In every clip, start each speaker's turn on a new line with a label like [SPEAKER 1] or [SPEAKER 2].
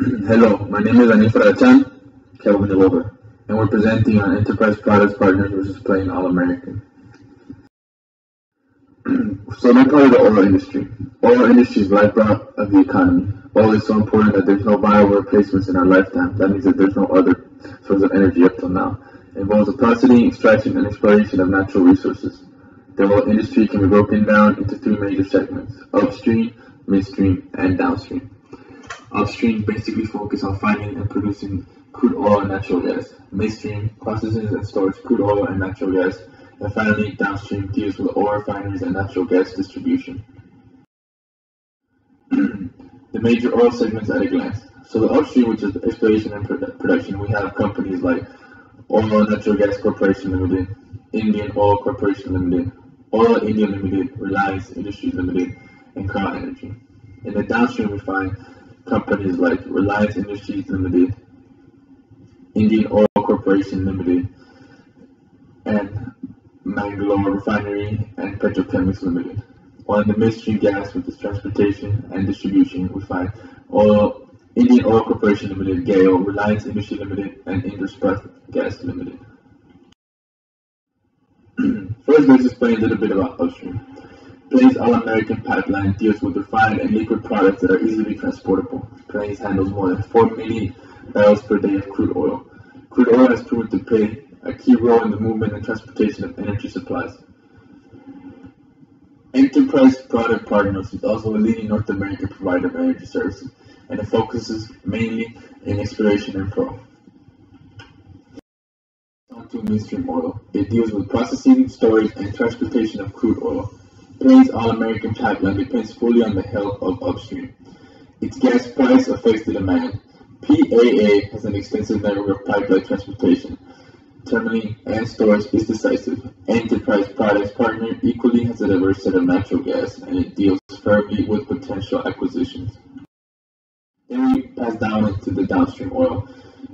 [SPEAKER 1] Hello, my name is Fragachan, Kelvin Iloba, and we're presenting on Enterprise Products Partners versus playing All-American. So we're part of the oil industry. Oil industry is the lifeblood of the economy. Oil is so important that there's no viable replacements in our lifetime. That means that there's no other source of energy up till now. It involves the processing, extraction, and exploration of natural resources. The oil industry can be broken down into three major segments: upstream, midstream, and downstream. Upstream basically focus on finding and producing crude oil and natural gas. Midstream processes and stores crude oil and natural gas. And finally, downstream deals with oil refineries and natural gas distribution. The major oil segments at a glance. So the upstream, which is exploration and production, we have companies like Oil and Natural Gas Corporation Limited, Indian Oil Corporation Limited, Oil India Limited, Reliance Industries Limited, and Crown Energy. In the downstream, we find companies like Reliance Industries Limited, Indian Oil Corporation Limited, and Mangalore Refinery and Petrochemics Limited. While in the midstream gas with its transportation and distribution, we find Indian Oil Corporation Limited, GAIL, Reliance Industry Limited, and Interspress Gas Limited. First, let's explain a little bit about upstream. Plains All-American Pipeline deals with refined and liquid products that are easily transportable. Plains handles more than 4 million barrels per day of crude oil. Crude oil has proven to play a key role in the movement and transportation of energy supplies. Enterprise Product Partners is also a leading North American provider of energy services, and it focuses mainly in exploration and pro. Onto midstream oil. It deals with processing, storage, and transportation of crude oil. Plains All-American Pipeline depends fully on the health of upstream. Its gas price affects the demand. PAA has an extensive network of pipeline transportation. Terminaling and storage is decisive. Enterprise Products Partner equally has a diverse set of natural gas, and it deals firmly with potential acquisitions. Then we pass down into the downstream oil.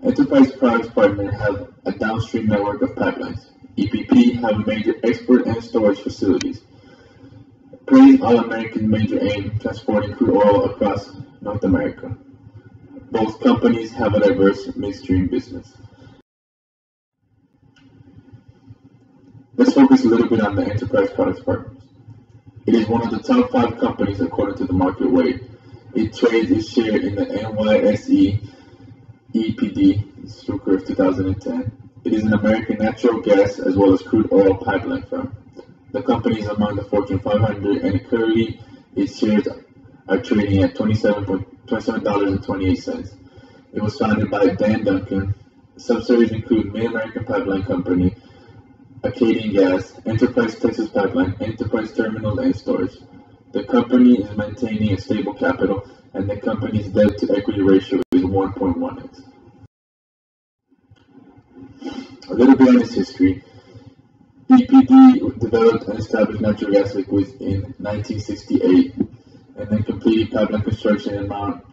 [SPEAKER 1] Enterprise Products Partner have a downstream network of pipelines. EPP have major export and storage facilities. Plains All-American major aim transporting crude oil across North America. Both companies have a diverse midstream business. Let's focus a little bit on the Enterprise Products Partners. It is one of the top 5 companies according to the market weight. It trades its share in the NYSE EPD through curve 2010. It is an American natural gas as well as crude oil pipeline firm. The company is among the Fortune 500, and currently its shares are trading at $27.28. It was founded by Dan Duncan. Subsidiaries include Mid-American Pipeline Company, Acadian Gas, Enterprise Texas Pipeline, Enterprise Terminals and Storage. The company is maintaining a stable capital, and the company's debt-to-equity ratio is 1.1x. A little bit on its history. EPD developed and established natural gas liquids in 1968 and then completed pipeline construction in Mount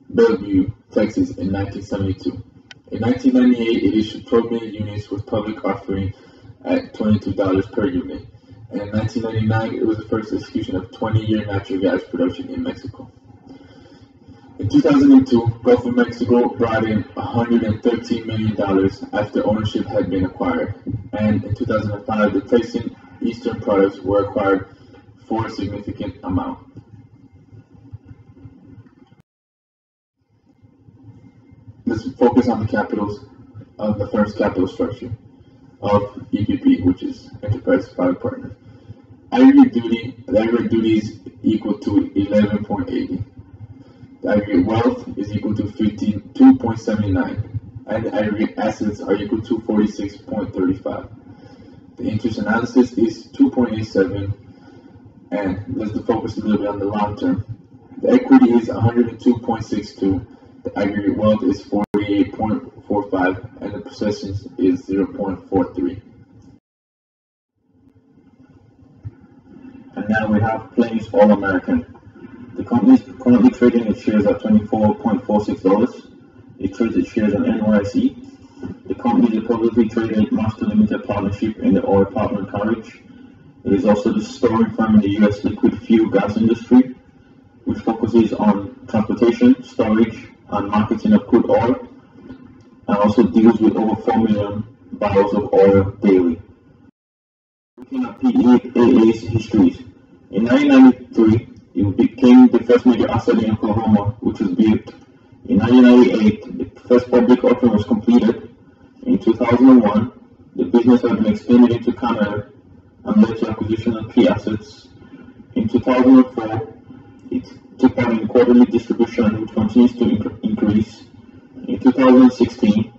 [SPEAKER 1] Bellevue, Texas in 1972. In 1998, it issued 12 million units with public offering at $22 per unit. And in 1999, it was the first execution of 20-year natural gas production in Mexico. In 2002, Gulf of Mexico brought in $113 million after ownership had been acquired. And in 2005, the Texan Eastern products were acquired for a significant amount. Let's focus on the capitals of the firm's capital structure of EPP, which is Enterprise Product Partners. The aggregate duties equal to 11.80. The aggregate wealth is equal to 52.79, and the aggregate assets are equal to 46.35. The interest analysis is 2.87, and let's focus a little bit on the long term. The equity is 102.62, the aggregate wealth is 48.45, and the possessions is 0.43.
[SPEAKER 2] And now we have Plains All-American. The company is currently trading its shares at $24.46. It trades its shares on NYSE. The company is a publicly traded master limited partnership in the oil pipeline carriage. It is also the story firm in the U.S. liquid fuel gas industry, which focuses on transportation, storage, and marketing of crude oil, and also deals with over 4 million barrels of oil daily. Looking at PEAA's histories, in 1993, it became the first major asset in Oklahoma, which was built. In 1998, the first public offering was completed. In 2001, the business has been extended into Canada and led to acquisition of key assets. In 2004, it took part in quarterly distribution, which continues to increase. In 2016,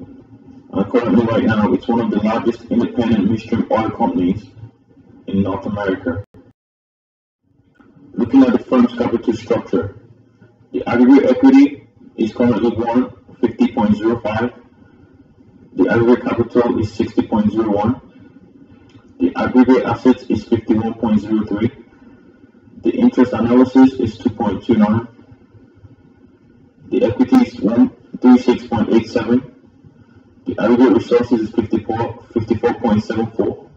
[SPEAKER 2] and currently right now, it's one of the largest independent midstream oil companies in North America. Looking at the firm's capital structure, the aggregate equity is currently 150.05. The aggregate capital is 60.01. The aggregate assets is 51.03. The interest analysis is 2.29. The equity is 136.87. The aggregate resources is 54.74.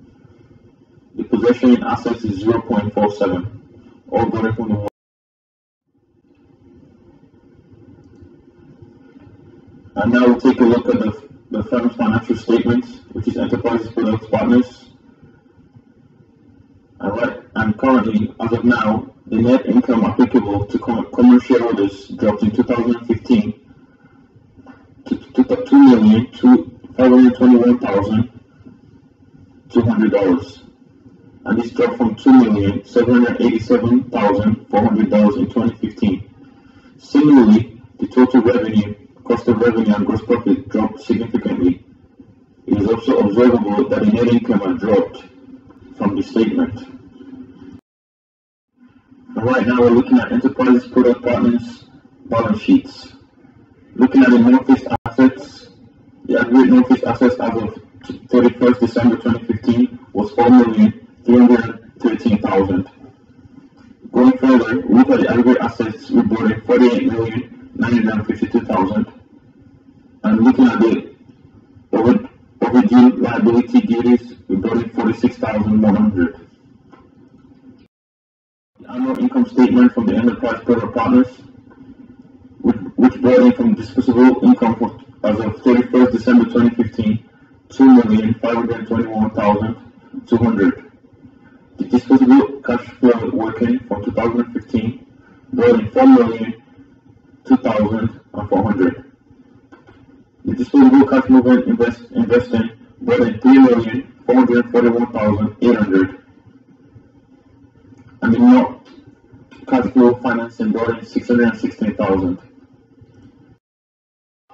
[SPEAKER 2] The possession in assets is 0.47. All going from the And now we'll take a look at the firm's financial statements, which is Enterprises Products Partners. And currently, as of now, the net income applicable to common shareholders dropped in 2015 to $2,521,200. And this dropped from $2,787,400 in 2015. Similarly, the total revenue, cost of revenue, and gross profit dropped significantly. It is also observable that the net income has dropped from the statement. And right now, we're looking at Enterprises Product Partners balance sheets. Looking at the Northeast assets, the aggregate Northeast assets as of 31st December 2015 was $4,313,000. Going further, look at the aggregate assets, we brought in $48,952,000. And looking at the overdue liability duties, we brought in $46,100. The annual income statement from the Enterprise Product Partners, which brought in from disposable income as of 31st December 2015, $2,521,200. The disposable cash flow working from 2015 brought in $4,002,400. The disposable cash movement investing brought in $3,441,800. And the net cash flow financing brought in $616,000.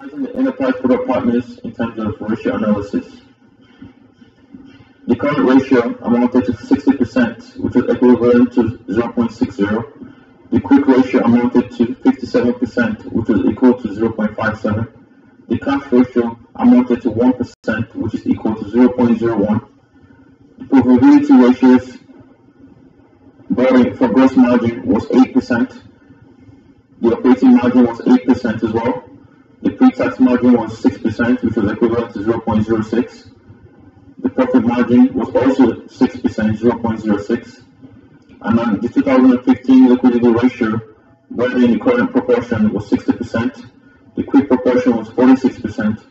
[SPEAKER 2] The Enterprise Product Partners in terms of ratio analysis. The current ratio amounted to 60%, which is equivalent to 0.60. The quick ratio amounted to 57%, which is equal to 0.57. The cash ratio amounted to 1%, which is equal to 0.01. The probability ratios for gross margin was 8%. The operating margin was 8% as well. The pre-tax margin was 6%, which was equivalent to 0.06. The profit margin was also 6%, 0.06. And then the 2015 liquidity ratio, where the current proportion was 60%, the quick proportion was 46%,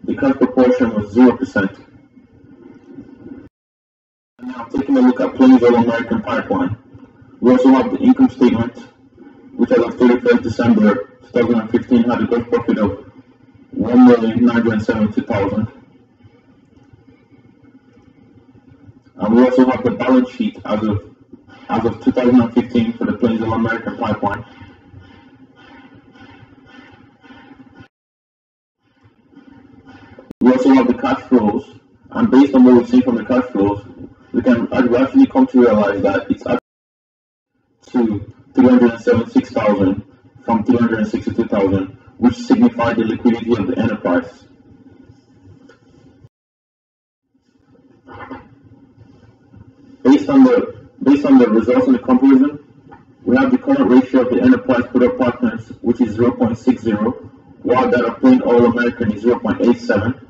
[SPEAKER 2] the cash proportion was 0%. And now taking a look at Plains All American Pipeline, we also have the income statement, which as of 31st December 2015 had a gross profit of $1,970,000. And we also have the balance sheet as of 2015 for the Plains All American Pipeline. We also have the cash flows, and based on what we've seen from the cash flows, we actually come to realize that it's up to $376,000 from $362,000, which signified the liquidity of the enterprise. Based on the results in the comparison, we have the current ratio of the Enterprise Product Partners, which is 0.60, while that of Plains All American is 0.87.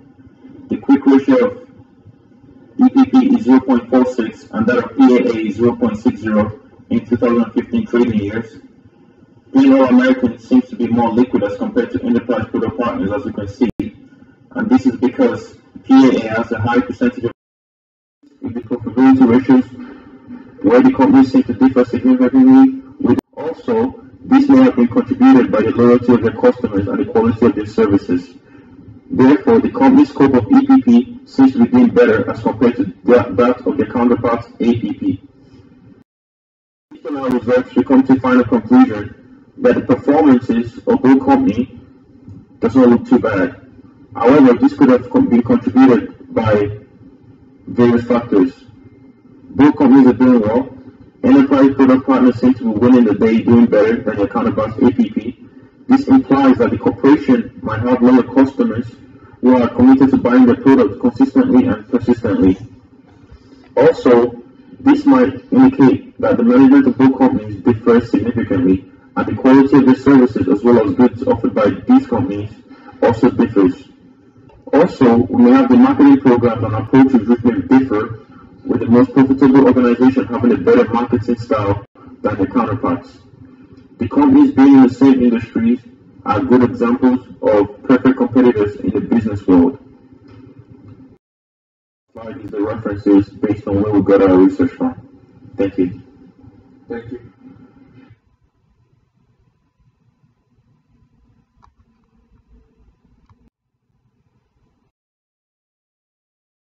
[SPEAKER 2] The quick ratio of EPP is 0.46, and that of PAA is 0.60 in 2015 trading years. Being All-American seems to be more liquid as compared to enterprise product partners, as you can see, and this is because PAA has a high percentage of the profitability ratios where the companies seem to differ significantly. Also, this may have been contributed by the loyalty of their customers and the quality of their services. Therefore, the company's scope of EPP seems to be doing better as compared to that of their counterparts APP. Based on our results, we come to a final conclusion that the performances of both companies does not look too bad. However, this could have been contributed by various factors. Both companies are doing well. Enterprise product partners seem to be winning the day, doing better than their counterparts APP. This implies that the corporation might have loyal customers who are committed to buying their products consistently and persistently. Also, this might indicate that the management of both companies differs significantly, and the quality of the services as well as goods offered by these companies also differs. Also, we may have the marketing programs and approaches which may differ, with the most profitable organization having a better marketing style than their counterparts. The companies being in the same industries are good examples of perfect competitors in the business world. Slide is the references based on where we got our research from. Thank you.
[SPEAKER 1] Thank you.